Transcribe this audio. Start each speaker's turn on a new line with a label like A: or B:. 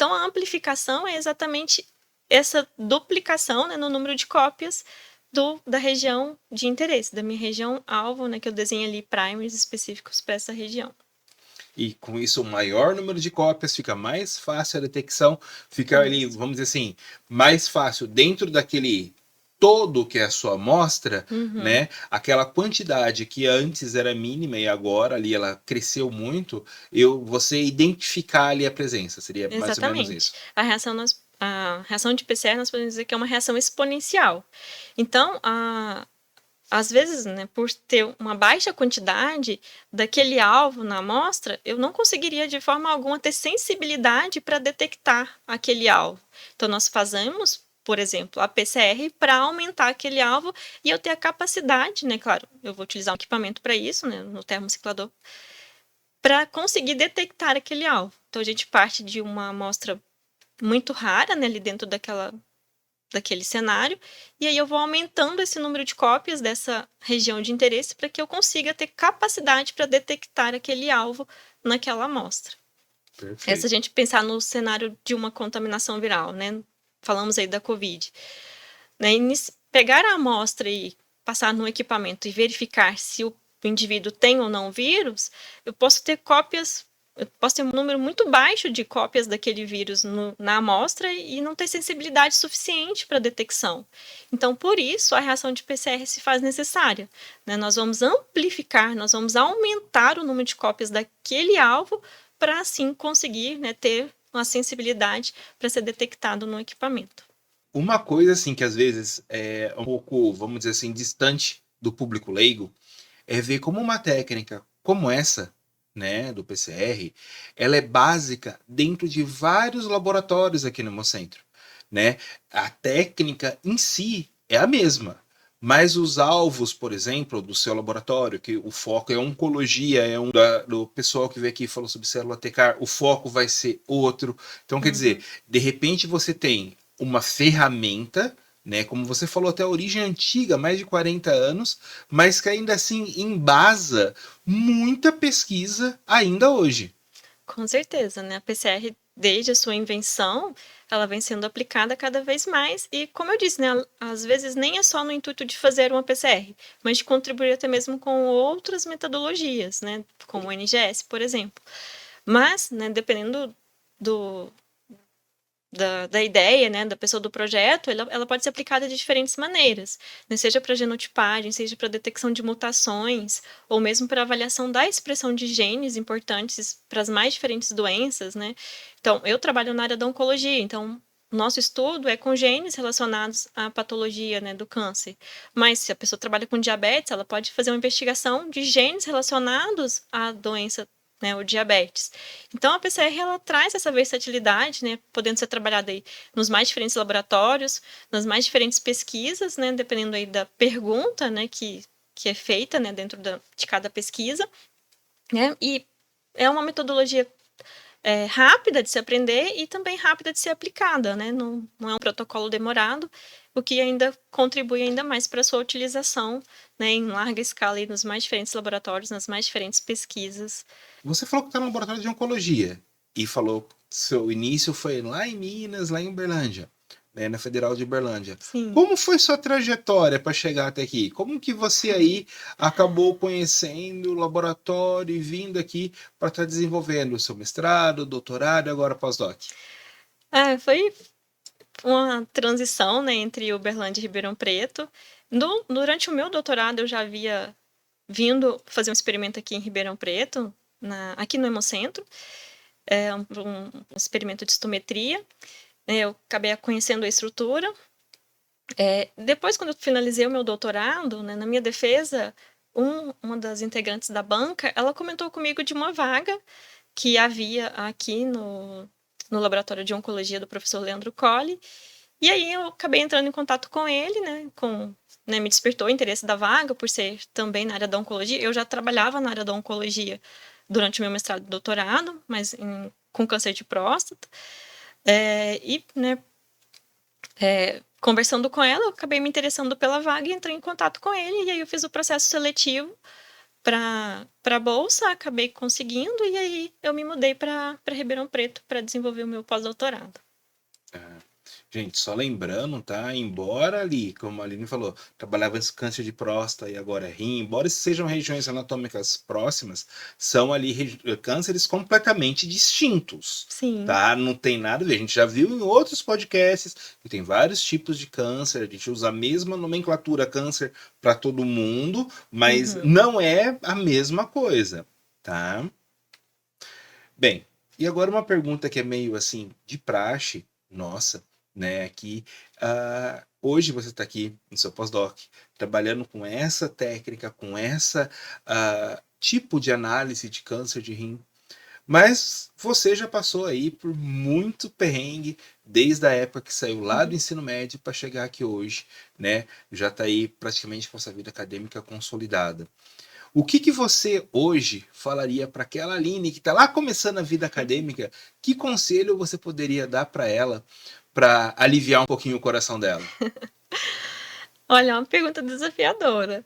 A: Então, a amplificação é exatamente essa duplicação, né, no número de cópias da região de interesse, da minha região alvo, né, que eu desenho ali primers específicos para essa região.
B: E com isso, o maior número de cópias, fica mais fácil a detecção, fica ali, vamos dizer assim, mais fácil dentro daquele todo que é a sua amostra, né? Aquela quantidade que antes era mínima e agora ali ela cresceu muito, você identificar ali a presença, seria mais ou menos isso.
A: A reação de PCR nós podemos dizer que é uma reação exponencial. Então, às vezes, né, por ter uma baixa quantidade daquele alvo na amostra, eu não conseguiria de forma alguma ter sensibilidade para detectar aquele alvo. Então, nós fazemos, por exemplo, a PCR para aumentar aquele alvo e eu ter a capacidade, né, claro, eu vou utilizar um equipamento para isso, né, no termociclador, para conseguir detectar aquele alvo. Então, a gente parte de uma amostra muito rara, né, ali dentro daquele cenário, e aí eu vou aumentando esse número de cópias dessa região de interesse para que eu consiga ter capacidade para detectar aquele alvo naquela amostra.
B: Perfeito.
A: Se a gente pensar no cenário de uma contaminação viral, né? Falamos aí da Covid. Né? Pegar a amostra e passar no equipamento e verificar se o indivíduo tem ou não vírus, eu posso ter um número muito baixo de cópias daquele vírus na amostra e não ter sensibilidade suficiente para detecção. Então, por isso, a reação de PCR se faz necessária. Né? Nós vamos amplificar, nós vamos aumentar o número de cópias daquele alvo para, assim, conseguir, né, ter uma sensibilidade para ser detectado no equipamento.
B: Uma coisa assim que às vezes é um pouco, vamos dizer assim, distante do público leigo, é ver como uma técnica como essa, né, do PCR, ela é básica dentro de vários laboratórios aqui no Hemocentro, né? A técnica em si é a mesma, mas os alvos, por exemplo, do seu laboratório, que o foco é oncologia, do pessoal que veio aqui e falou sobre célula TCAR, o foco vai ser outro. Então, quer dizer, de repente você tem uma ferramenta, né, como você falou, até a origem antiga, mais de 40 anos, mas que ainda assim embasa muita pesquisa ainda hoje.
A: Com certeza, né? A PCR, desde a sua invenção, ela vem sendo aplicada cada vez mais e, como eu disse, né, às vezes nem é só no intuito de fazer uma PCR, mas de contribuir até mesmo com outras metodologias, né, como o NGS, por exemplo. Mas, né, dependendo do, da ideia, né, da pessoa do projeto, ela pode ser aplicada de diferentes maneiras, né, seja para genotipagem, seja para detecção de mutações, ou mesmo para avaliação da expressão de genes importantes para as mais diferentes doenças, né. Então, eu trabalho na área da oncologia, então nosso estudo é com genes relacionados à patologia, né, do câncer. Mas se a pessoa trabalha com diabetes, ela pode fazer uma investigação de genes relacionados à doença, né, o diabetes. Então, a PCR ela traz essa versatilidade, né, podendo ser trabalhada aí nos mais diferentes laboratórios, nas mais diferentes pesquisas, né, dependendo aí da pergunta, né, que é feita, né, dentro de cada pesquisa, né, e é uma metodologia rápida de se aprender e também rápida de ser aplicada, né, não é um protocolo demorado, o que ainda contribui ainda mais para a sua utilização, né, em larga escala aí nos mais diferentes laboratórios, nas mais diferentes pesquisas.
B: Você falou que está no laboratório de oncologia e falou que seu início foi lá em Minas, lá em Uberlândia, né, na Federal de Uberlândia.
A: Sim.
B: Como foi sua trajetória para chegar até aqui? Como que você aí acabou conhecendo o laboratório e vindo aqui para estar desenvolvendo o seu mestrado, doutorado e agora pós-doc?
A: Foi uma transição, né, entre Uberlândia e Ribeirão Preto. Durante o meu doutorado, eu já havia vindo fazer um experimento aqui em Ribeirão Preto, aqui no Hemocentro, um experimento de histometria. Eu acabei conhecendo a estrutura. Depois, quando eu finalizei o meu doutorado, né, na minha defesa, uma das integrantes da banca, ela comentou comigo de uma vaga que havia aqui no laboratório de oncologia do professor Leandro Colli. E aí eu acabei entrando em contato com ele, né, me despertou o interesse da vaga por ser também na área da oncologia. Eu já trabalhava na área da oncologia durante o meu mestrado e doutorado, mas com câncer de próstata. Né, conversando com ela, eu acabei me interessando pela vaga e entrei em contato com ele. E aí eu fiz o processo seletivo para bolsa, acabei conseguindo, e aí eu me mudei para Ribeirão Preto para desenvolver o meu pós-doutorado.
B: Ah, gente, só lembrando, tá? Embora ali, como a Aline falou, trabalhava em câncer de próstata e agora é rim, embora sejam regiões anatômicas próximas, são ali cânceres completamente distintos,
A: Sim.
B: tá? Não tem nada a ver. A gente já viu em outros podcasts que tem vários tipos de câncer, a gente usa a mesma nomenclatura câncer para todo mundo, mas
A: Uhum.
B: não é a mesma coisa, tá? Bem, e agora uma pergunta que é meio assim de praxe, nossa, né? Que hoje você está aqui no seu pós-doc, trabalhando com essa técnica, com essa tipo de análise de câncer de rim, mas você já passou aí por muito perrengue desde a época que saiu lá do ensino médio para chegar aqui hoje, né? Já está aí praticamente com essa vida acadêmica consolidada. O que você hoje falaria para aquela Aline que está lá começando a vida acadêmica? Que conselho você poderia dar para ela para aliviar um pouquinho o coração dela?
A: Olha, é uma pergunta desafiadora.